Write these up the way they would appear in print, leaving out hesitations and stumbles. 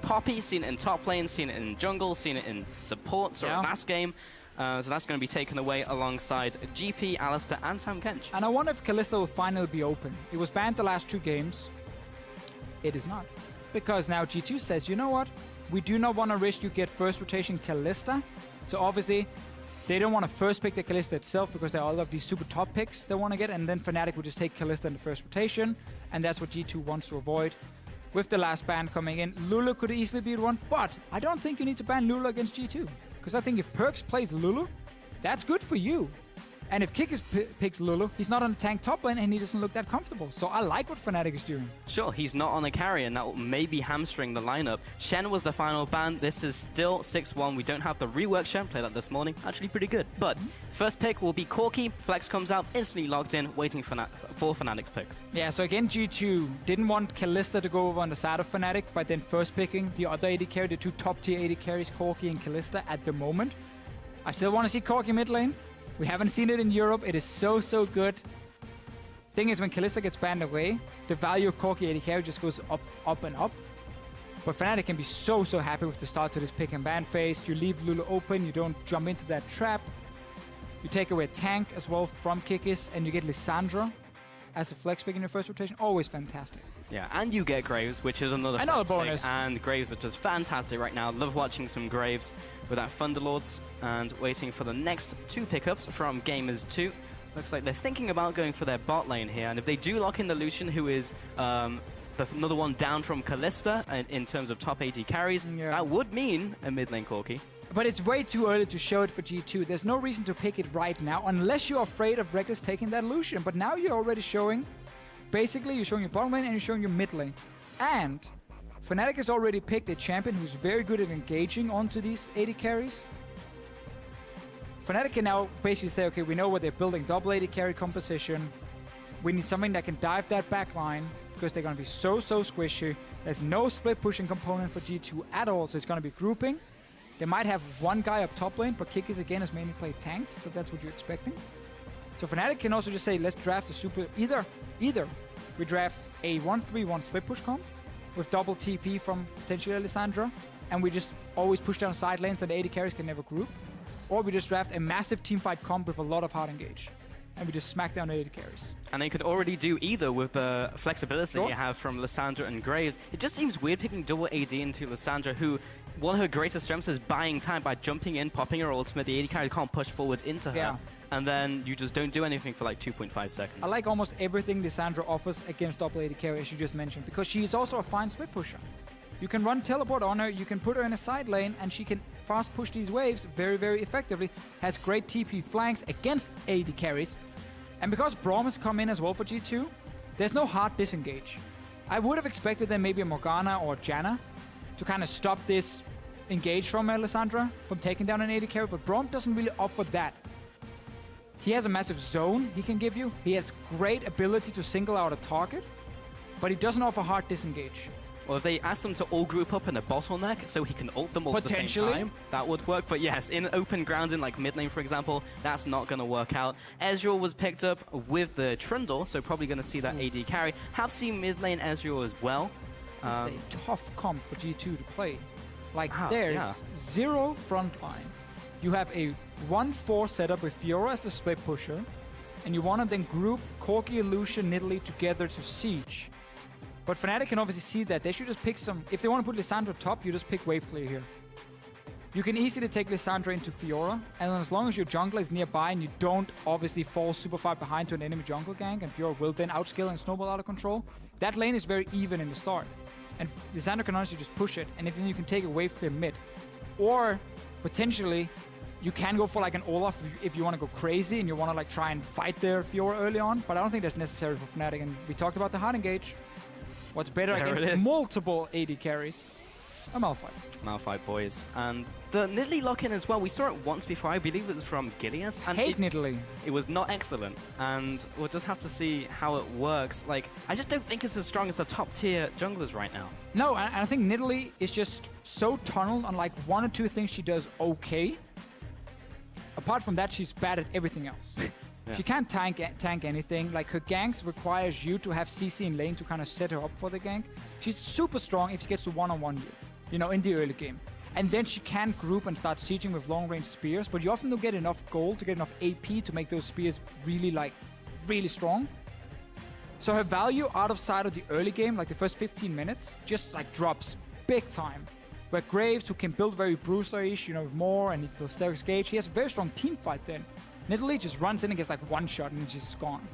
Poppy, seen it in top lane, seen it in jungle, seen it in support, so last game. So that's going to be taken away alongside GP, Alistair, and Tam Kench. And I wonder if Kalista will finally be open. It was banned the last 2 games. It is not. Because now G2 says, you know what? We do not want to risk you get first rotation Kalista. So obviously, they don't want to first pick the Kalista itself because there are all of these super top picks they want to get. And then Fnatic will just take Kalista in the first rotation. And that's what G2 wants to avoid. With the last ban coming in, Lulu could easily be one. But I don't think you need to ban Lulu against G2. Because I think if Perks plays Lulu, that's good for you. And if Kickers picks Lulu, he's not on the tank top lane and he doesn't look that comfortable. So I like what Fnatic is doing. Sure, he's not on a carrier, and that will maybe hamstring the lineup. Shen was the final ban. This is still 6-1. We don't have the rework Shen. Played that this morning. Actually pretty good. But first pick will be Corki. Flex comes out, instantly locked in, waiting for Fnatic's picks. Yeah, so again, G2 didn't want Kalista to go over on the side of Fnatic by then first picking the other AD carry, the 2 top tier AD carries, Corki and Kalista at the moment. I still want to see Corki mid lane. We haven't seen it in Europe. It is so good. Thing is, when Kalista gets banned away, the value of Corki AD carry just goes up and up. But Fnatic can be so happy with the start to this pick and ban phase. You leave Lulu open, you don't jump into that trap. You take away a tank as well from Kikis, and you get Lissandra as a flex pick in your first rotation. Always fantastic. Yeah, and you get Graves, which is another bonus. Pick, and Graves are just fantastic right now. Love watching some Graves with that Thunderlords, and waiting for the next 2 pickups from Gamers 2. Looks like they're thinking about going for their bot lane here, and if they do lock in the Lucian, who is another one down from Kalista in terms of top AD carries, that would mean a mid lane Corki. But it's way too early to show it for G2. There's no reason to pick it right now, unless you're afraid of Reckless taking that Lucian. But now you're already showing, basically, you're showing your bottom lane and you're showing your mid lane. And Fnatic has already picked a champion who's very good at engaging onto these AD carries. Fnatic can now basically say, okay, we know what they're building, double AD carry composition. We need something that can dive that back line, because they're going to be so squishy. There's no split pushing component for G2 at all, so it's going to be grouping. They might have one guy up top lane, but Kikis again has mainly played tanks, so that's what you're expecting. So Fnatic can also just say, let's draft a super... Either we draft a 1-3-1 split push comp with double TP from potentially Lissandra, and we just always push down side lanes and the AD carries can never group. Or we just draft a massive teamfight comp with a lot of hard engage, and we just smack down the AD carries. And they could already do either with the flexibility you have from Lissandra and Graves. It just seems weird picking double AD into Lissandra, who one of her greatest strengths is buying time by jumping in, popping her ultimate. The AD carry can't push forwards into her. And then you just don't do anything for like 2.5 seconds. I like almost everything Lissandra offers against double AD carry, as you just mentioned, because she is also a fine split pusher. You can run teleport on her, you can put her in a side lane, and she can fast push these waves very effectively. Has great TP flanks against AD carries. And because Braum has come in as well for G2, there's no hard disengage. I would have expected then maybe a Morgana or Janna to kind of stop this engage from Lissandra from taking down an AD carry, but Braum doesn't really offer that. He has a massive zone he can give you. He has great ability to single out a target, but he doesn't offer hard disengage. Well, if they asked them to all group up in a bottleneck so he can ult them all at the same time, that would work. But yes, in open ground in like mid lane, for example, that's not going to work out. Ezreal was picked up with the Trundle, so probably going to see that AD carry. Have seen mid lane Ezreal as well. It's a tough comp for G2 to play. Like, there's zero frontline. You have a 1-4 setup with Fiora as the split pusher, and you want to then group Corki, Lucian, Nidalee together to siege. But Fnatic can obviously see that. They should just pick some... If they want to put Lissandra top, you just pick wave clear here. You can easily take Lissandra into Fiora, and as long as your jungler is nearby and you don't obviously fall super far behind to an enemy jungle gank, and Fiora will then outscale and snowball out of control, that lane is very even in the start. And Lissandra can honestly just push it, and then you can take a wave clear mid. Or, potentially, you can go for like an Olaf if you want to go crazy and you want to like try and fight their Fiora early on, but I don't think that's necessary for Fnatic, and we talked about the hard engage. What's better against multiple AD carries? A Malphite. Malphite, boys. And the Nidalee lock-in as well, we saw it once before. I believe it was from Gideas. And hate Nidalee. It was not excellent. And we'll just have to see how it works. Like, I just don't think it's as strong as the top-tier junglers right now. No, and I think Nidalee is just so tunneled on like one or two things she does okay. Apart from that, she's bad at everything else. She can't tank anything. Like, her ganks requires you to have CC in lane to kind of set her up for the gank. She's super strong if she gets to one-on-one you. you know, in the early game. And then she can group and start sieging with long-range spears, but you often don't get enough gold to get enough AP to make those spears really, like, really strong. So her value out of sight of the early game, like the first 15 minutes, just like drops big time. Where Graves, who can build very Brewster-ish, you know, with more, and he builds Derek's Gage, he has a very strong team fight then. Nidalee just runs in and gets like one shot and it's just gone.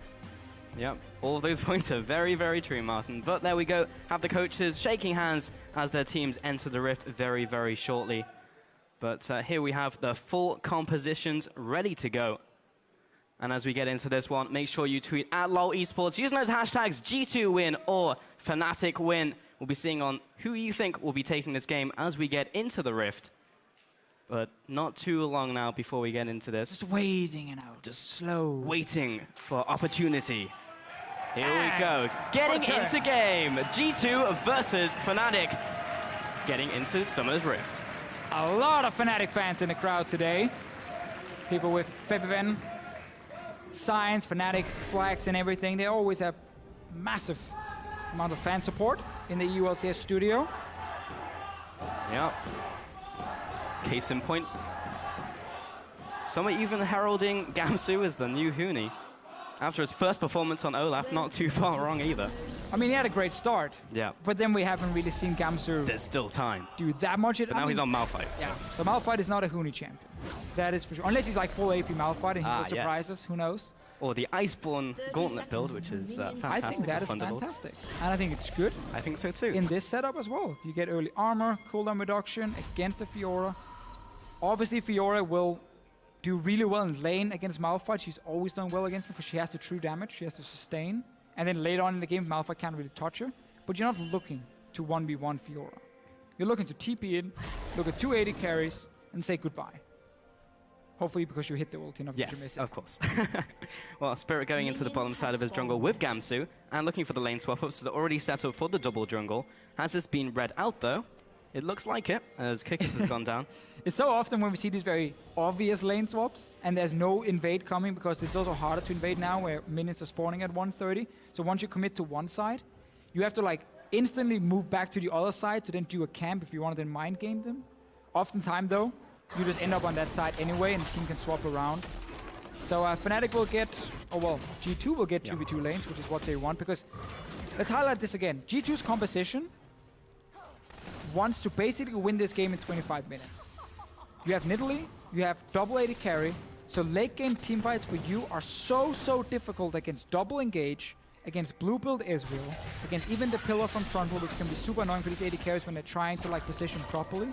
Yep, all of those points are very, very true, Martin. But there we go, have the coaches shaking hands as their teams enter the Rift very, very shortly. But here we have the full compositions ready to go. And as we get into this one, make sure you tweet at LOL eSports using those hashtags G2win or Fnatic win. We'll be seeing on who you think will be taking this game as we get into the Rift. But not too long now before we get into this. Just waiting it out, just slow. Waiting for opportunity. Here we go, getting into game. G2 versus Fnatic, getting into Summoner's Rift. A lot of Fnatic fans in the crowd today. People with Febiven, signs, Fnatic flags and everything. They always have massive amount of fan support in the EU LCS studio. Yeah. Case in point. Some are even heralding Gamsu as the new Huni. After his first performance on Olaf, not too far wrong either. I mean, he had a great start. Yeah. But then we haven't really seen Gamsu There's still time. do that much. But now he's on Malphite. So. Yeah, so Malphite is not a Huni champion. That is for sure. Unless he's like full AP Malphite and he will surprise us, who knows? Or the Iceborne Gauntlet build, which is fantastic. I think that is fantastic. And I think it's good. I think so too. In this setup as well. You get early armor, cooldown reduction against the Fiora. Obviously, Fiora will do really well in lane against Malphite. She's always done well against me because she has the true damage. She has to sustain. And then later on in the game, Malphite can't really touch her. But you're not looking to 1v1 Fiora. You're looking to TP in, look at 280 carries, and say goodbye. Hopefully because you hit the ulti, not because you miss it. Of course. Well, Spirit going into the bottom side of his jungle with Gamsu, and looking for the lane swap-ups that are already set up for the double jungle. Has this been read out, though? It looks like it, as Kickers has gone down. It's so often when we see these very obvious lane swaps, and there's no invade coming, because it's also harder to invade now, where minions are spawning at 130. So once you commit to one side, you have to like instantly move back to the other side to then do a camp if you want to then mind game them. Oftentimes, though, you just end up on that side anyway, and the team can swap around. So Fnatic will get, oh well, G2 will get 2v2 lanes, which is what they want, because let's highlight this again. G2's composition wants to basically win this game in 25 minutes. You have Nidalee, you have double AD carry, so late game teamfights for you are so difficult against double engage, against blue build Ezreal, against even the pillar from Trundle, which can be super annoying for these AD carries when they're trying to like position properly.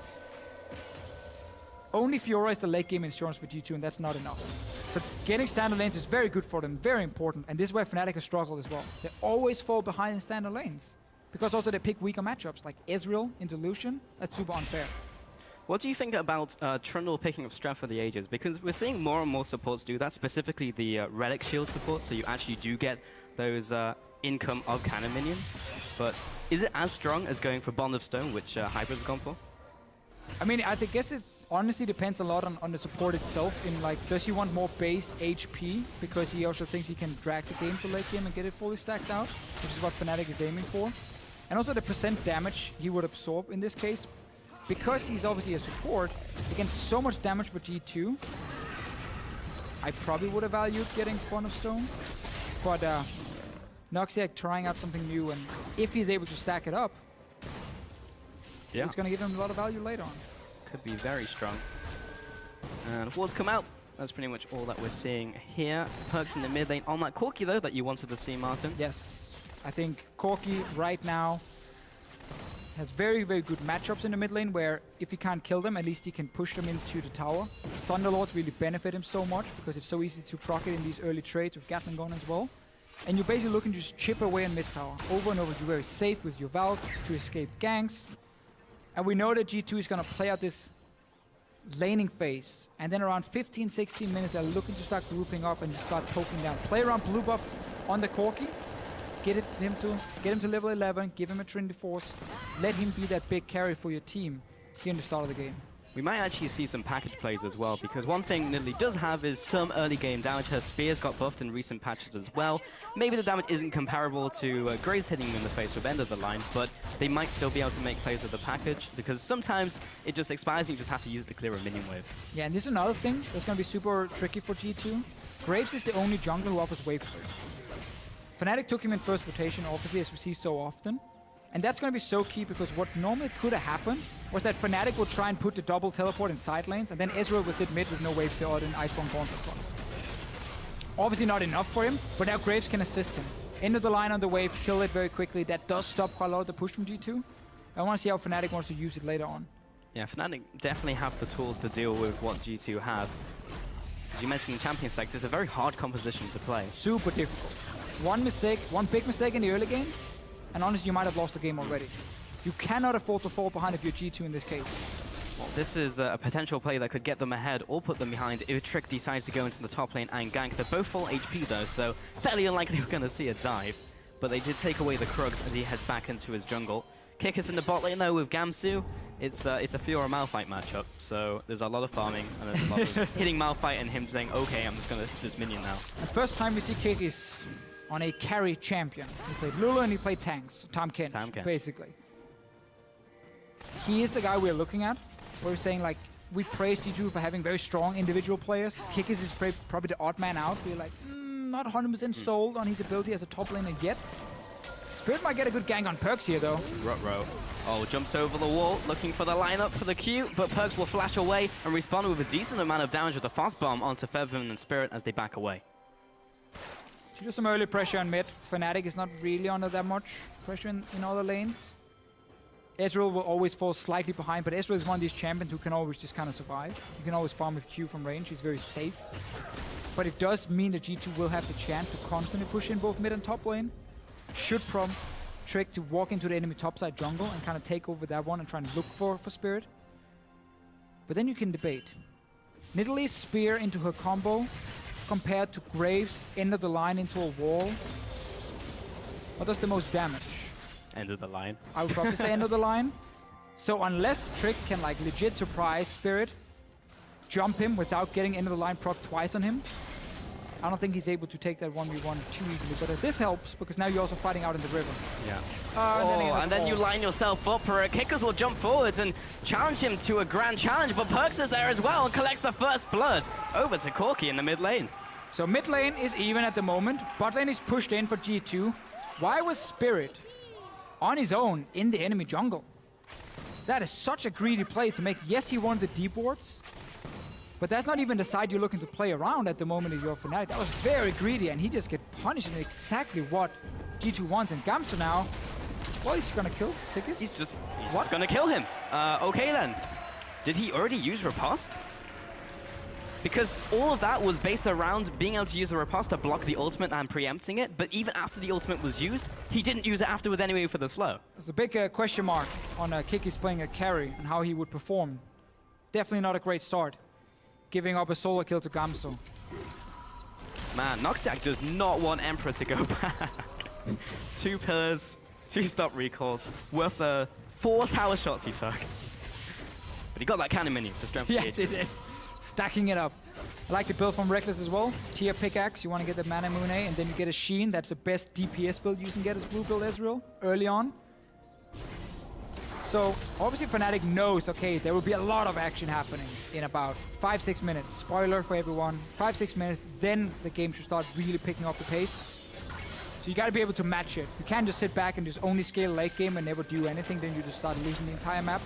Only Fiora is the late game insurance for G2, and that's not enough. So getting standard lanes is very good for them, very important, and this is where Fnatic has struggled as well. They always fall behind in standard lanes, because also they pick weaker matchups, like Ezreal into Lucian. That's super unfair. What do you think about Trundle picking up Strength for the Ages? Because we're seeing more and more supports do that, specifically the Relic Shield support, so you actually do get those income of cannon minions. But is it as strong as going for Bond of Stone, which Hybrid's gone for? I mean, I guess it honestly depends a lot on the support itself. In like, does he want more base HP? Because he also thinks he can drag the game to late game and get it fully stacked out, which is what Fnatic is aiming for. And also the percent damage he would absorb in this case. Because he's obviously a support, against so much damage for G2, I probably would have valued getting Bond of Stone. But Noxiac trying out something new, and if he's able to stack it up, it's going to give him a lot of value later on. Could be very strong. And wards come out. That's pretty much all that we're seeing here. Perks in the mid lane on that Corki, though, that you wanted to see, Martin. Yes. I think Corki right now has very good matchups in the mid lane, where if he can't kill them, at least he can push them into the tower. Thunderlords really benefit him so much, because it's so easy to proc it in these early trades with Gatling Gun as well. And you're basically looking to just chip away in mid tower. Over and over, you're very safe with your Valve to escape ganks. And we know that G2 is going to play out this laning phase. And then around 15-16 minutes, they're looking to start grouping up and just start poking down. Play around blue buff on the Corki. Get him to level 11, give him a Trinity Force. Let him be that big carry for your team here in the start of the game. We might actually see some package plays as well, because one thing Nidalee does have is some early game damage. Her spears got buffed in recent patches as well. Maybe the damage isn't comparable to Graves hitting him in the face with end of the line, but they might still be able to make plays with the package, because sometimes it just expires and you just have to use it to clear a minion wave. Yeah, and this is another thing that's going to be super tricky for G2. Graves is the only jungler who offers wave clear. Fnatic took him in first rotation, obviously, as we see so often. And that's going to be so key, because what normally could have happened was that Fnatic would try and put the double teleport in side lanes, and then Ezreal would sit mid with no wave clear and Iceborne Gauntlet blocks. Obviously not enough for him, but now Graves can assist him. Into the line on the wave, kill it very quickly. That does stop quite a lot of the push from G2. I want to see how Fnatic wants to use it later on. Yeah, Fnatic definitely have the tools to deal with what G2 have. As you mentioned in Champions Select, it's a very hard composition to play. Super difficult. One big mistake in the early game, and honestly, you might have lost the game already. You cannot afford to fall behind if you're G2 in this case. Well, this is a potential play that could get them ahead or put them behind if Trick decides to go into the top lane and gank. They're both full HP though, so fairly unlikely we're going to see a dive. But they did take away the Krugs as he heads back into his jungle. Kickus in the bot lane though with Gamsu. It's a Fiora Malphite matchup, so there's a lot of farming and there's a lot of hitting Malphite and him saying, okay, I'm just going to hit this minion now. The first time we see Kickus on a carry champion. He played Lulu and he played tanks. Tahm Kench, basically. He is the guy we're looking at. We're saying, like, we praise G2 for having very strong individual players. Kickus is probably the odd man out. We're like, not 100% sold on his ability as a top laner yet. Spirit might get a good gank on Perks here, though. Ruh-roh. Oh, jumps over the wall, looking for the lineup for the Q, but Perks will flash away and respond with a decent amount of damage with a fast bomb onto Featherman and Spirit as they back away. Just some early pressure on mid. Fnatic is not really under that much pressure in other lanes. Ezreal will always fall slightly behind, but Ezreal is one of these champions who can always just kind of survive. You can always farm with Q from range. He's very safe. But it does mean that G2 will have the chance to constantly push in both mid and top lane. Should prompt Trick to walk into the enemy topside jungle and kind of take over that one and try and look for Spirit. But then you can debate. Nidalee's spear into her combo compared to Graves' end of the line into a wall. What does the most damage? End of the line. I would probably say end of the line. So unless Trick can like legit surprise Spirit, jump him without getting end of the line proc twice on him, I don't think he's able to take that 1v1 too easily. But this helps because now you're also fighting out in the river. Yeah. And then you line yourself up for it. Kickus will jump forwards and challenge him to a grand challenge, but Perks is there as well and collects the first blood over to Corki in the mid lane. So mid lane is even at the moment. Bot lane is pushed in for G2. Why was Spirit on his own in the enemy jungle? That is such a greedy play to make. Yes, he wanted the deep wards, but that's not even the side you're looking to play around at the moment if you're Fnatic. That was very greedy, and he just get punished in exactly what G2 wants. And Gamsu now, well, he's gonna kill Kickus. He's just gonna kill him. Okay then. Did he already use Riposte? Because all of that was based around being able to use the Riposte to block the ultimate and preempting it, but even after the ultimate was used, he didn't use it afterwards anyway for the slow. There's a big question mark on Kickus playing a carry and how he would perform. Definitely not a great start, giving up a solo kill to Gamsu. Man, Noxiac does not want Emperor to go back. 2 pillars, 2 stop recalls, worth the 4 tower shots he took. But he got that cannon minion for strength. Yes, he did. Stacking it up. I like the build from Reckless as well. Tier pickaxe, you want to get the Mana Moon A, and then you get a Sheen. That's the best DPS build you can get as blue build Ezreal early on. So obviously Fnatic knows, okay, there will be a lot of action happening in about 5-6 minutes. Spoiler for everyone, 5-6 minutes, then the game should start really picking up the pace. So you got to be able to match it. You can't just sit back and just only scale late game and never do anything, then you just start losing the entire map.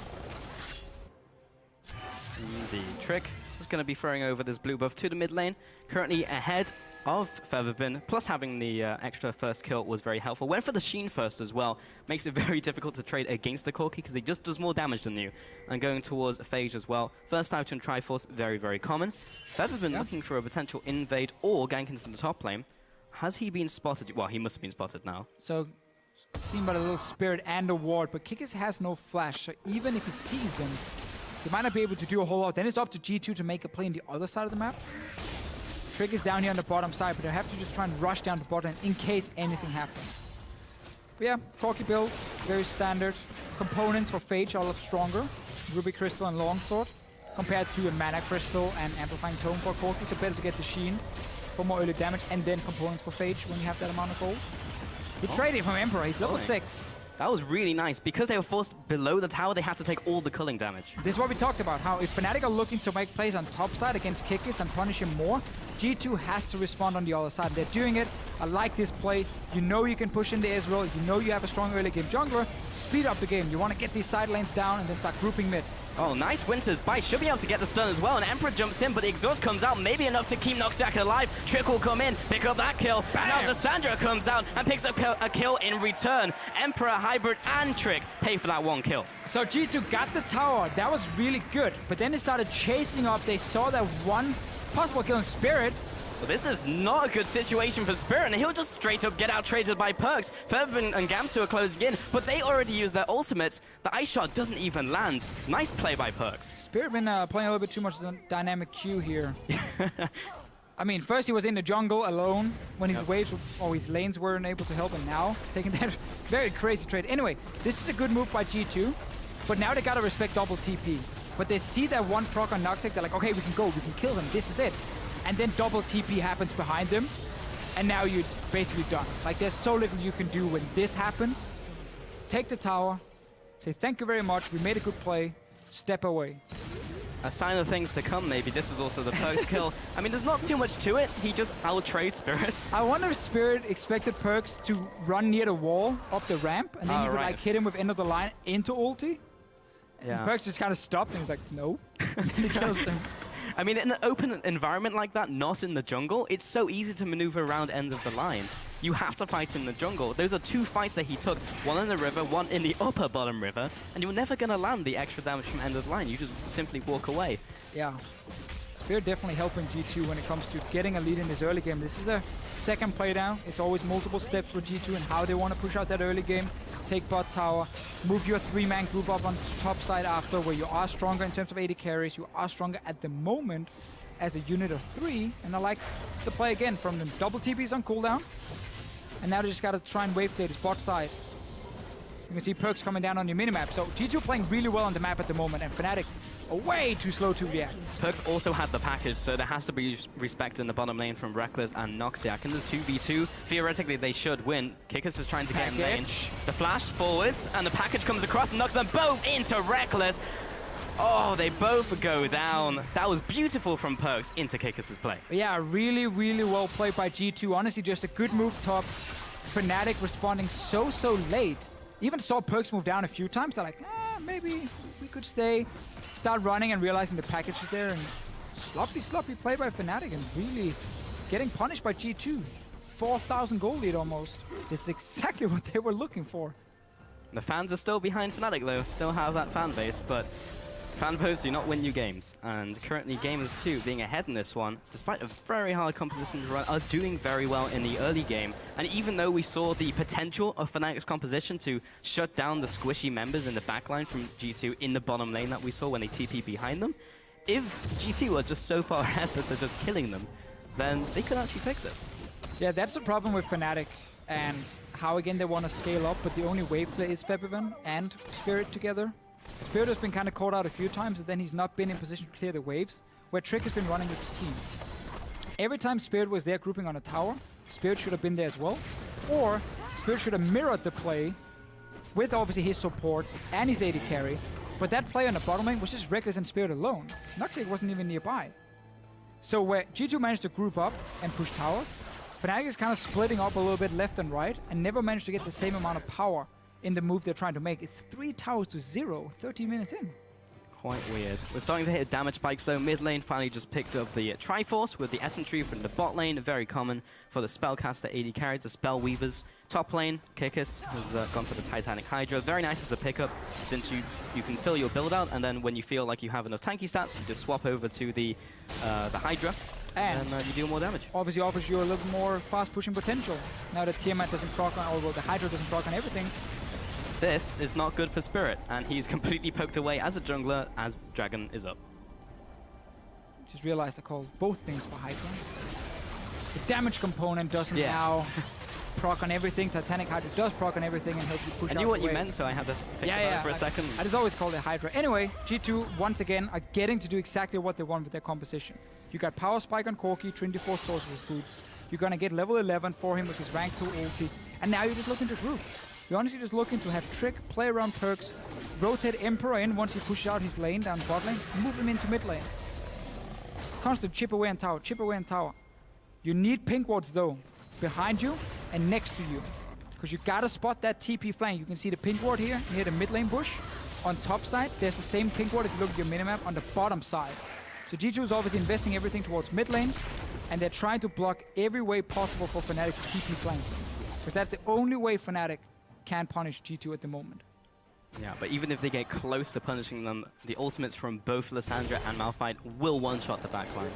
Indeed. Trick is going to be throwing over this blue buff to the mid lane, currently ahead of Featherbin, plus having the extra first kill was very helpful. Went for the Sheen first as well, makes it very difficult to trade against the Corki because he just does more damage than you. And going towards Phage as well, first item Triforce, very, very common. Featherbin looking for a potential invade or gank into the top lane. Has he been spotted? Well, he must have been spotted now. So, seen by the little Spirit and a ward, but Kickus has no flash, so even if he sees them, he might not be able to do a whole lot. Then it's up to G2 to make a play on the other side of the map. Trick is down here on the bottom side, but they have to just try and rush down the bottom in case anything happens. But yeah, Corki build, very standard. Components for Phage are a lot stronger. Ruby Crystal and Longsword. compared to a Mana Crystal and Amplifying Tome for Corki, so better to get the Sheen for more early damage and then components for Phage when you have that amount of gold. Good trading from Emperor, he's level 6. That was really nice. Because they were forced below the tower, they had to take all the culling damage. This is what we talked about, how if Fnatic are looking to make plays on top side against Kikis and punish him more, G2 has to respond on the other side. They're doing it. I like this play. You know you can push into Ezreal. You know you have a strong early game jungler. Speed up the game. You want to get these side lanes down and then start grouping mid. Oh, nice Winter's Bite. Should be able to get the stun as well. And Emperor jumps in, but the exhaust comes out. Maybe enough to keep Noxiak alive. Trick will come in, pick up that kill. Bam! Now Lissandra comes out and picks up a kill in return. Emperor, Hybrid, and Trick pay for that one kill. So G2 got the tower. That was really good. But then they started chasing up. They saw that one possible kill in Spirit. Well, this is not a good situation for Spirit, and he'll just straight up get out traded by Perks. Fervent and Gamsu are closing in, but they already used their ultimates. The ice shot doesn't even land. Nice play by Perks. Spirit been playing a little bit too much dynamic Q here. I mean, first he was in the jungle alone when his waves or his lanes weren't able to help, and now taking that very crazy trade. Anyway, this is a good move by G2, but now they gotta respect double TP. But they see that one proc on Noxiak, they're like, okay, we can go, we can kill them, this is it. And then double TP happens behind them, and now you're basically done. Like, there's so little you can do when this happens. Take the tower, say thank you very much, we made a good play, step away. A sign of things to come, maybe. This is also the Perks kill. I mean, there's not too much to it. He just out-trades Spirit. I wonder if Spirit expected Perks to run near the wall, up the ramp, and then he would like hit him with end of the line into ulti. Yeah. And Perks just kind of stopped, and he's like, no. And then he kills him. I mean, in an open environment like that, not in the jungle, it's so easy to maneuver around end of the line. You have to fight in the jungle. Those are 2 fights that he took, one in the river, one in the upper bottom river, and you're never going to land the extra damage from end of the line. You just simply walk away. Yeah. Spirit definitely helping G2 when it comes to getting a lead in this early game. This is a second play down. It's always multiple steps for G2 and how they want to push out that early game. Take bot tower, move your 3-man group up on top side after, where you are stronger in terms of AD carries. You are stronger at the moment as a unit of 3. And I like the play again from them. Double TPs on cooldown. And now they just got to try and wave clear this bot side. You can see Perks coming down on your minimap. So G2 playing really well on the map at the moment, and Fnatic are way too slow to react. Perks also had the package, so there has to be respect in the bottom lane from Reckless and Noxiak. In the 2v2, theoretically they should win. Kikis is trying to get in lane. The flash forwards, and the package comes across and knocks them both into Reckless. Oh, they both go down. That was beautiful from Perks into Kikis' play. Yeah, really, really well played by G2. Honestly, just a good move top. Fnatic responding so late. Even saw Perks move down a few times. They're like, maybe we could stay. Start running and realizing the package is there. And sloppy play by Fnatic and really getting punished by G2. 4,000 gold lead almost. This is exactly what they were looking for. The fans are still behind Fnatic though, still have that fan base, but fan votes do not win you games. And currently Gamers 2 being ahead in this one, despite a very hard composition to run, are doing very well in the early game. And even though we saw the potential of Fnatic's composition to shut down the squishy members in the backline from G2 in the bottom lane that we saw when they TP behind them, if G2 were just so far ahead that they're just killing them, then they could actually take this. Yeah, that's the problem with Fnatic and how again they want to scale up, but the only wave play is Febiven and Spirit together. Spirit has been kind of caught out a few times, and then he's not been in position to clear the waves, where Trick has been running with his team. Every time Spirit was there grouping on a tower, Spirit should have been there as well, or Spirit should have mirrored the play with obviously his support and his AD carry, but that play on the bottom lane was just Reckless and Spirit alone. Noxiak wasn't even nearby. So where G2 managed to group up and push towers, Fnatic is kind of splitting up a little bit left and right and never managed to get the same amount of power in the move they're trying to make. It's 3 towers to 0, 30 minutes in. Quite weird. We're starting to hit damage spikes though. Mid lane finally just picked up the Triforce with the Essentry from the bot lane. Very common for the Spellcaster AD carries, the Spell Weavers. Top lane, Kikis has gone for the Titanic Hydra. Very nice as a pickup since you can fill your build out, and then when you feel like you have enough tanky stats, you just swap over to the Hydra. And you deal more damage. Obviously offers you a little more fast pushing potential. Now the Tiamat doesn't proc on, although the Hydra doesn't proc on everything. This is not good for Spirit, and he's completely poked away as a jungler as Dragon is up. Just realized I called both things for Hydra. The damage component doesn't now proc on everything. Titanic Hydra does proc on everything and help you push out. I knew what the you way. meant, so I had to think about it for a second. I just always call it Hydra. Anyway, G2 once again are getting to do exactly what they want with their composition. You got Power Spike on Corki, Trinity Force Sorcerer's Boots. You're gonna get level 11 for him with his rank 2 ulti. And now you're just looking to group. You're honestly just looking to have Trick, play around perks, rotate Emperor in once he pushes out his lane down bot lane, move him into mid lane. Constant chip away and tower, chip away and tower. You need pink wards though, behind you and next to you. Because you gotta spot that TP flank. You can see the pink ward here, near the mid lane bush. On top side, there's the same pink ward if you look at your minimap on the bottom side. So G2 is obviously investing everything towards mid lane, and they're trying to block every way possible for Fnatic to TP flank. Because that's the only way Fnatic can punish G2 at the moment. Yeah, but even if they get close to punishing them, the ultimates from both Lissandra and Malphite will one-shot the backline.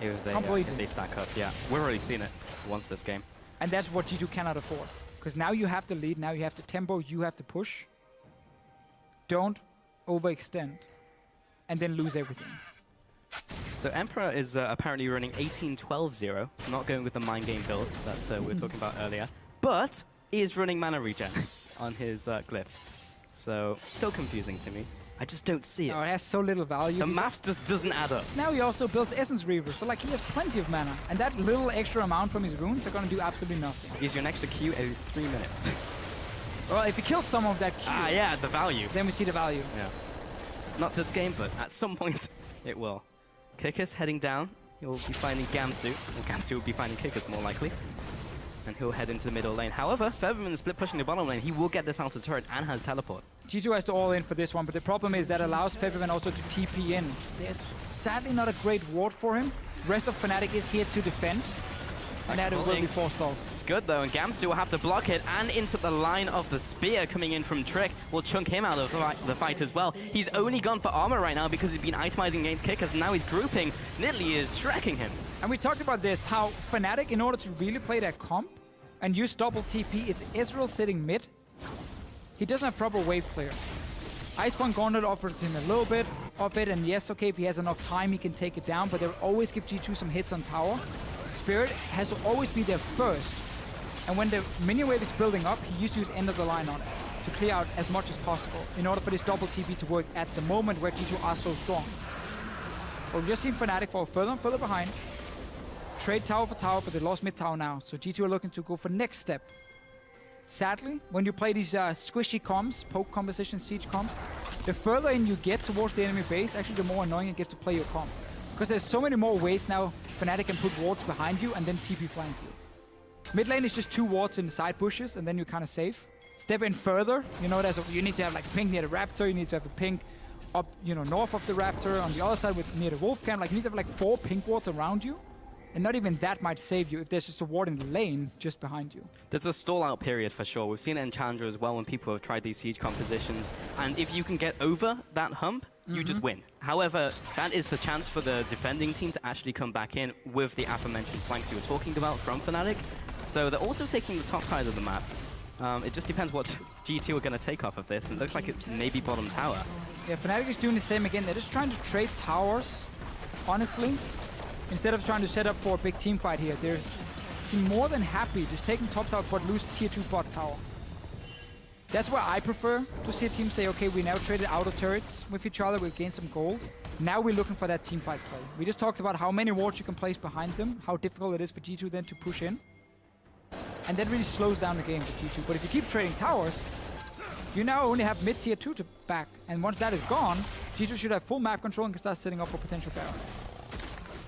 If they stack up, yeah. We've already seen it once this game. And that's what G2 cannot afford. Because now you have the lead, now you have the tempo, you have to push. Don't overextend and then lose everything. So Emperor is apparently running 18-12-0, so not going with the mind game build that we were talking about earlier, but he is running mana regen on his glyphs. So still confusing to me. I just don't see it. Oh, it has so little value. The maths just doesn't add up. Now he also builds Essence Reaver, so like he has plenty of mana. And that little extra amount from his runes are gonna do absolutely nothing. He's your next to Q every 3 minutes. Well, if he kills some of that Q, yeah, the value. then we see the value. Yeah. Not this game, but at some point it will. Kickus heading down. He'll be finding Gamsu. Or Gamsu will be finding Kickus more likely. And he'll head into the middle lane. However, Featherman is split pushing the bottom lane. He will get this outer turret and has teleport. G2 has to all in for this one, but the problem is that allows Featherman also to TP in. There's sadly not a great ward for him. Rest of Fnatic is here to defend. And that will be forced off. It's good though, and Gamsu will have to block it, and into the line of the spear coming in from Trick will chunk him out of the fight as well. He's only gone for armor right now because he's been itemizing against Kickus, and now he's grouping. Nidalee is striking him. And we talked about this, how Fnatic, in order to really play their comp and use double TP, it's Israel sitting mid. He doesn't have proper wave clear. Iceborne Gauntlet offers him a little bit of it, and yes, okay, if he has enough time, he can take it down, but they'll always give G2 some hits on tower. Spirit has to always be there first, and when the minion wave is building up, he used to use end of the line on it to clear out as much as possible in order for this double TP to work at the moment where G2 are so strong. But we've just seen Fnatic fall further and further behind. Trade tower for tower, but they lost mid tower now, so G2 are looking to go for next step. Sadly, when you play these squishy comps, poke composition, siege comps, the further in you get towards the enemy base, actually the more annoying it gets to play your comp. Because there's so many more ways now Fnatic can put wards behind you and then TP flank you. Mid lane is just 2 wards in the side bushes and then you're kind of safe. Step in further, you know, you need to have like a pink near the Raptor, you need to have a pink up, you know, north of the Raptor, on the other side near the Wolf camp, like you need to have like 4 pink wards around you. And not even that might save you if there's just a ward in the lane just behind you. There's a stall out period for sure. We've seen it in Challenger as well when people have tried these siege compositions. And if you can get over that hump, you just win. However, that is the chance for the defending team to actually come back in with the aforementioned flanks you were talking about from Fnatic. So they're also taking the top side of the map. It just depends what G2 are going to take off of this. It looks like it's maybe bottom tower. Yeah, Fnatic is doing the same again. They're just trying to trade towers, honestly. Instead of trying to set up for a big team fight here, they're more than happy just taking top tower but lose tier 2 bot tower. That's where I prefer to see a team say, okay, we now traded outer turrets with each other, we've gained some gold. Now we're looking for that team fight play. We just talked about how many wards you can place behind them, how difficult it is for G2 then to push in. And that really slows down the game for G2. But if you keep trading towers, you now only have mid tier 2 to back. And once that is gone, G2 should have full map control and can start setting up for potential Baron.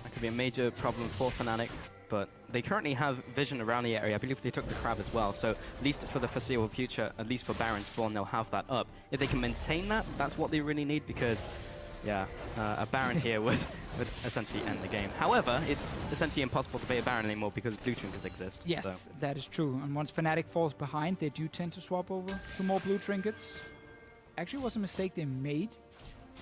That could be a major problem for Fnatic. But they currently have vision around the area. I believe they took the crab as well. So at least for the foreseeable future, at least for Baron spawn, they'll have that up. If they can maintain that, that's what they really need because, yeah, a Baron here would essentially end the game. However, it's essentially impossible to play a Baron anymore because blue trinkets exist. Yes, so. That is true. And once Fnatic falls behind, they do tend to swap over to more blue trinkets. Actually, it was a mistake they made.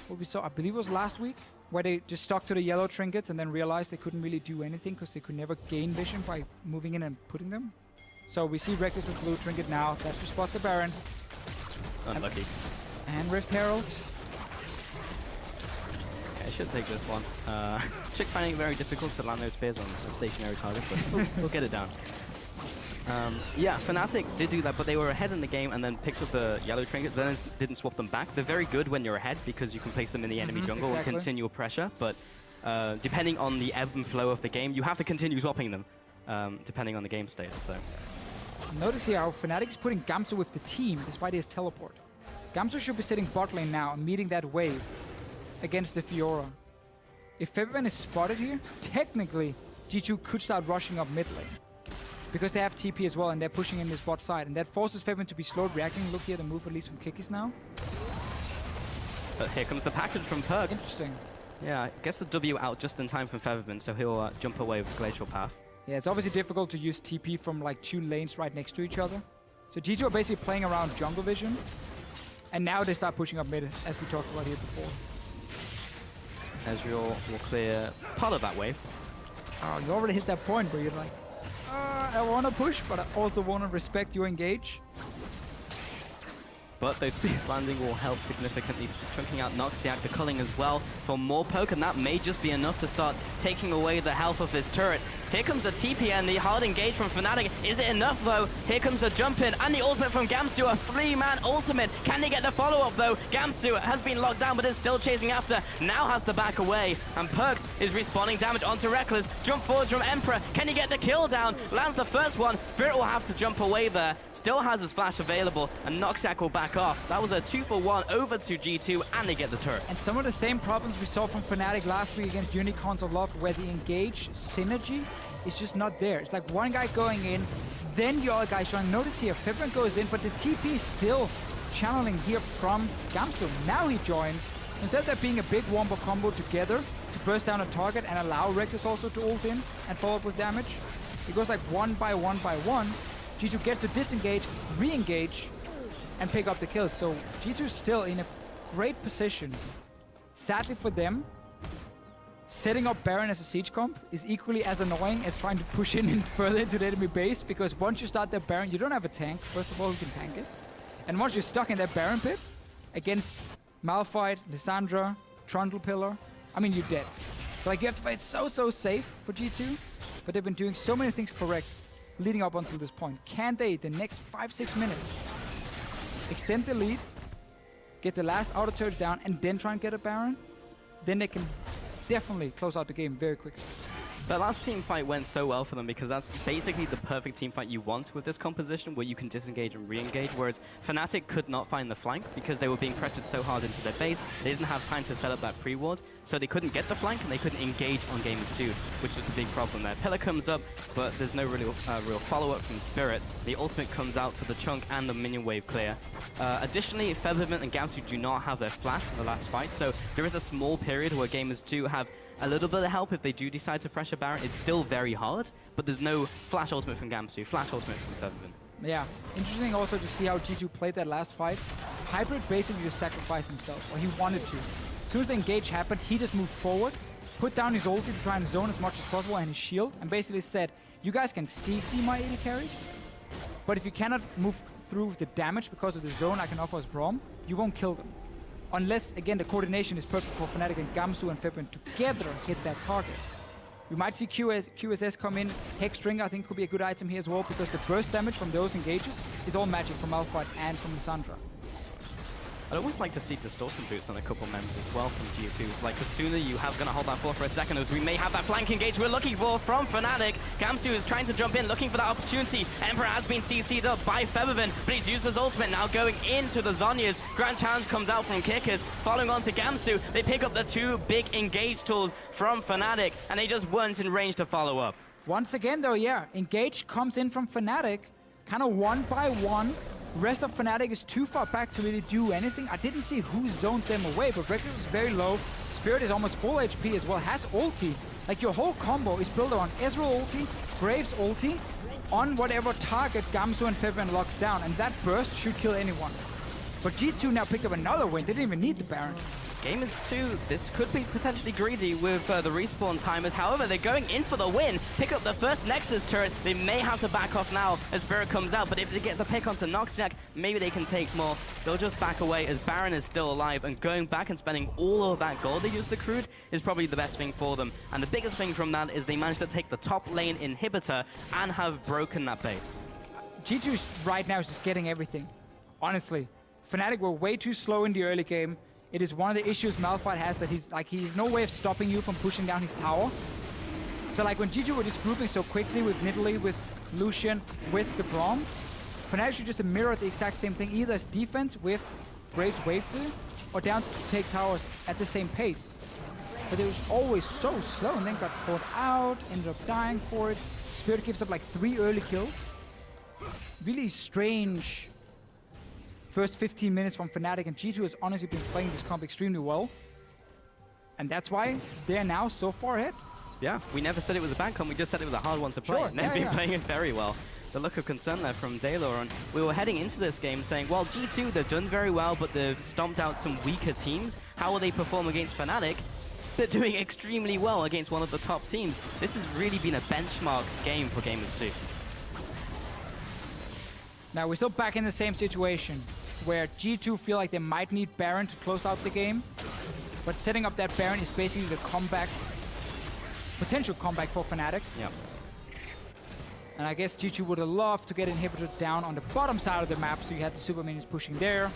What we saw, I believe it was last week, where they just stuck to the yellow trinkets and then realized they couldn't really do anything because they could never gain vision by moving in and putting them. So we see Reckless with blue trinket now. That's to spot the Baron. Unlucky. And Rift Herald. Okay, I should take this one. Chick finding it very difficult to land those spears on a stationary target, but we'll get it down. Yeah, Fnatic did do that, but they were ahead in the game and then picked up the yellow trinkets, then didn't swap them back. They're very good when you're ahead because you can place them in the enemy jungle and continue pressure, but depending on the ebb and flow of the game, you have to continue swapping them, depending on the game state. So notice here how Fnatic is putting Gamsu with the team despite his teleport. Gamsu should be sitting bot lane now and meeting that wave against the Fiora. If Febiven is spotted here, technically G2 could start rushing up mid lane. Because they have TP as well and they're pushing in this bot side. And that forces Febiven to be slowed reacting. Look here, the move at least from Kikis now. But here comes the package from Perks. Interesting. Yeah, I guess the W out just in time from Febiven, so he'll jump away with Glacial Path. Yeah, it's obviously difficult to use TP from like 2 lanes right next to each other. So G2 are basically playing around jungle vision. And now they start pushing up mid, as we talked about here before. Ezreal will clear part of that wave. Oh, you already hit that point where you're like, I want to push, but I also want to respect your engage. But those spears landing will help significantly, chunking out Noxiac, the culling as well for more poke, and that may just be enough to start taking away the health of this turret. Here comes the TP and the hard engage from Fnatic. Is it enough though? Here comes the jump in and the ultimate from Gamsu, a 3-man ultimate. Can they get the follow-up though? Gamsu has been locked down but is still chasing after. Now has to back away, and Perks is respawning damage onto Reckless. Jump forwards from Emperor. Can he get the kill down? Lands the first one. Spirit will have to jump away there. Still has his flash available, and Noxiac will back off. That was a 2-for-1 over to G2, and they get the turret. And some of the same problems we saw from Fnatic last week against Unicorns of Love, where the engage synergy is just not there. It's like one guy going in, then the other guy's trying. Notice here, Febiven goes in, but the TP is still channeling here from Gamsu. Now he joins. Instead of there being a big wombo combo together to burst down a target and allow Reckless also to ult in and follow up with damage, it goes like one by one by one. G2 gets to disengage, re-engage, and pick up the kills. So G2 is still in a great position. Sadly for them, setting up Baron as a siege comp is equally as annoying as trying to push in further into the enemy base, because once you start that Baron, you don't have a tank, first of all, who can tank it. And once you're stuck in that Baron pit against Malphite, Lissandra, Trundle Pillar, I mean, you're dead. So like, you have to play it so safe for G2, but they've been doing so many things correct leading up until this point. Can they, the next 5-6 minutes, extend the lead, get the last auto turrets down, and then try and get a Baron? Then they can definitely close out the game very quickly. That last team fight went so well for them because that's basically the perfect team fight you want with this composition, where you can disengage and re-engage, whereas Fnatic could not find the flank because they were being pressured so hard into their base. They didn't have time to set up that pre-ward, so they couldn't get the flank and they couldn't engage on Gamers 2, which was the big problem there. Pillar comes up, but there's no real follow-up from Spirit. The ultimate comes out for the chunk and the minion wave clear. Additionally, Febiven and Gamsu do not have their flash in the last fight, so there is a small period where Gamers 2 have a little bit of help if they do decide to pressure Baron. It's still very hard, but there's no flash ultimate from Gamsu, flash ultimate from Febiven. Yeah, interesting also to see how G2 played that last fight. Hybrid basically just sacrificed himself, or he wanted to. As soon as the engage happened, he just moved forward, put down his ulti to try and zone as much as possible and his shield, and basically said, you guys can CC my AD carries, but if you cannot move through with the damage because of the zone I can offer as Braum, you won't kill them. Unless, again, the coordination is perfect for Fnatic and Gamsu and Febiven together hit that target. We might see QSS come in. Hexstring, I think, could be a good item here as well, because the burst damage from those engages is all magic from Malphite and from Lissandra. I'd always like to see distortion boots on a couple members as well from G2. Like, the sooner you have gonna hold that fort for a second, as we may have that flank engage we're looking for from Fnatic. Gamsu is trying to jump in, looking for that opportunity. Emperor has been CC'd up by Febiven, but he's used his ultimate now going into the Zhonya's. Grand Challenge comes out from Kickers, following on to Gamsu. They pick up the 2 big engage tools from Fnatic, and they just weren't in range to follow up. Once again, though, yeah, engage comes in from Fnatic, kind of one by one. Rest of Fnatic is too far back to really do anything. I didn't see who zoned them away, but Reckless is very low. Spirit is almost full HP as well, has ulti. Like, your whole combo is built on Ezreal ulti, Graves ulti, on whatever target Gamsu and Febiven locks down, and that burst should kill anyone. But G2 now picked up another win. They didn't even need the Baron. Gamers 2, this could be potentially greedy with the respawn timers. However, they're going in for the win. Pick up the first Nexus turret. They may have to back off now as Spirit comes out, but if they get the pick onto Noxiac, maybe they can take more. They'll just back away as Baron is still alive, and going back and spending all of that gold they used to crude is probably the best thing for them. And the biggest thing from that is they managed to take the top lane inhibitor and have broken that base. G2 right now is just getting everything. Honestly, Fnatic were way too slow in the early game. It is one of the issues Malphite has, that he's no way of stopping you from pushing down his tower. So like when G2 were just grouping so quickly with Nidalee, with Lucian, with the Braum, Fnatic should just mirror the exact same thing, either as defense with Graves wave through, or down to take towers at the same pace. But it was always so slow, and then got caught out, ended up dying for it. Spirit gives up like 3 early kills. Really strange first 15 minutes from Fnatic, and G2 has honestly been playing this comp extremely well. And that's why they're now so far ahead. Yeah, we never said it was a bad comp, we just said it was a hard one to play. Sure, They've been playing it very well. The look of concern there from Daylor, and we were heading into this game saying, well, G2, they've done very well, but they've stomped out some weaker teams. How will they perform against Fnatic? They're doing extremely well against one of the top teams. This has really been a benchmark game for Gamers 2. Now we're still back in the same situation, where G2 feel like they might need Baron to close out the game, but setting up that Baron is basically the comeback, potential comeback for Fnatic. Yep. And I guess G2 would have loved to get Inhibitor down on the bottom side of the map, so you had the super minions pushing there,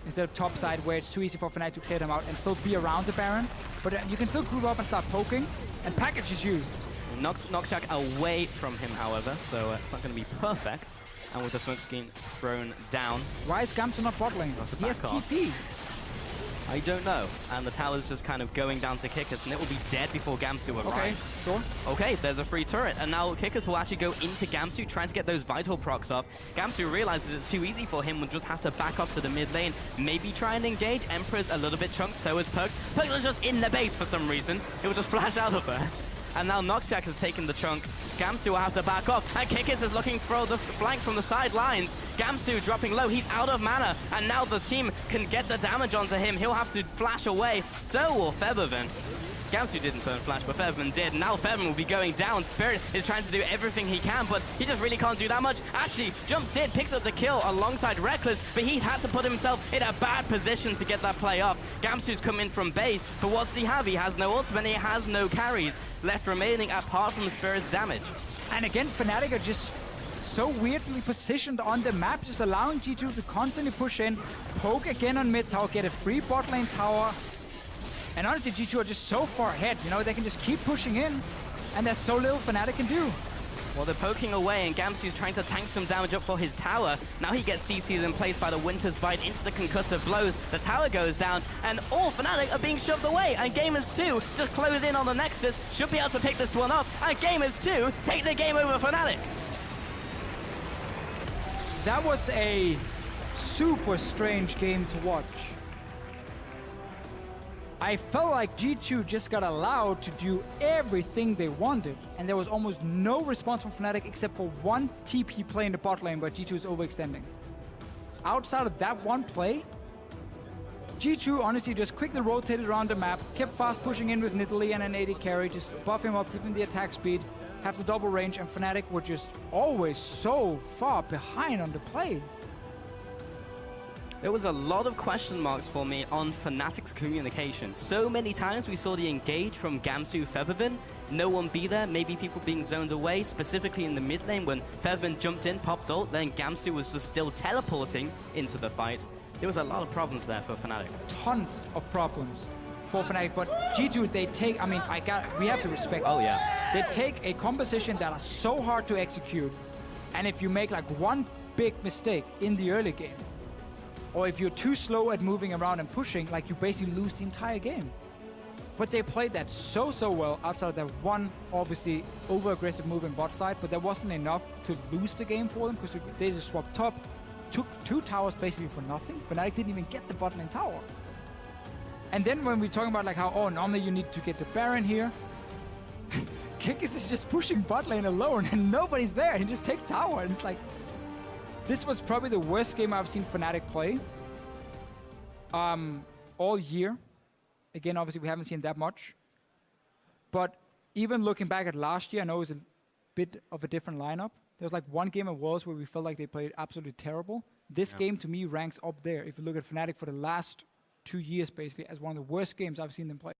instead of top side where it's too easy for Fnatic to clear them out and still be around the Baron. But you can still group up and start poking, and package is used. Noxiac away from him, however, so it's not going to be perfect. And with the smoke screen thrown down. Why is Gamsu not bot lane? He has TP. I don't know. And the tower's just kind of going down to Kikis, and it will be dead before Gamsu arrives. Okay, sure. Okay, there's a free turret, and now Kikis will actually go into Gamsu, trying to get those vital procs off. Gamsu realizes it's too easy for him, will just have to back off to the mid lane, maybe try and engage. Emperor's a little bit chunked, so is Perks. Perks is just in the base for some reason. It will just flash out of there. And now Noxiac has taken the chunk. Gamsu will have to back off. And Kikis is looking for the flank from the sidelines. Gamsu dropping low. He's out of mana. And now the team can get the damage onto him. He'll have to flash away. So will Featherman. Gamsu didn't burn flash, but Featherman did. Now Featherman will be going down. Spirit is trying to do everything he can, but he just really can't do that much. Actually, jumps in, picks up the kill alongside Reckless, but he had to put himself in a bad position to get that play off. Gamsu's come in from base, but what's he have? He has no ultimate, he has no carries left remaining apart from Spirit's damage. And again, Fnatic are just so weirdly positioned on the map, just allowing G2 to constantly push in, poke again on mid tower, get a free bot lane tower. And honestly, G2 are just so far ahead, you know, they can just keep pushing in, and there's so little Fnatic can do. Well, they're poking away, and Gamsu's trying to tank some damage up for his tower. Now he gets CC'd in place by the Winter's Bite, instant concussive blows. The tower goes down, and all Fnatic are being shoved away. And Gamers 2 just close in on the Nexus, should be able to pick this one up. And Gamers 2 take the game over Fnatic. That was a super strange game to watch. I felt like G2 just got allowed to do everything they wanted, and there was almost no response from Fnatic except for one TP play in the bot lane where G2 is overextending. Outside of that one play, G2 honestly just quickly rotated around the map, kept fast pushing in with Nidalee and an AD carry, just buff him up, give him the attack speed, have the double range, and Fnatic were just always so far behind on the play. There was a lot of question marks for me on Fnatic's communication. So many times we saw the engage from Gamsu Featherman, no one be there, maybe people being zoned away, specifically in the mid lane when Featherman jumped in, popped ult, then Gamsu was just still teleporting into the fight. There was a lot of problems there for Fnatic. Tons of problems for Fnatic, but G2, they take, I mean, we have to respect. Oh yeah. They take a composition that are so hard to execute, and if you make like one big mistake in the early game, or if you're too slow at moving around and pushing, like you basically lose the entire game. But they played that so well outside of that one, obviously, over-aggressive move in bot side, but that wasn't enough to lose the game for them because they just swapped top, took 2 towers basically for nothing. Fnatic didn't even get the bot lane tower. And then when we're talking about like how, oh, normally you need to get the Baron here, Kikis is just pushing bot lane alone and nobody's there. He just takes tower and it's like, this was probably the worst game I've seen Fnatic play all year. Again, obviously, we haven't seen that much. But even looking back at last year, I know it was a bit of a different lineup. There was like one game at Worlds where we felt like they played absolutely terrible. This game, to me, ranks up there. If you look at Fnatic for the last 2 years, basically, as one of the worst games I've seen them play.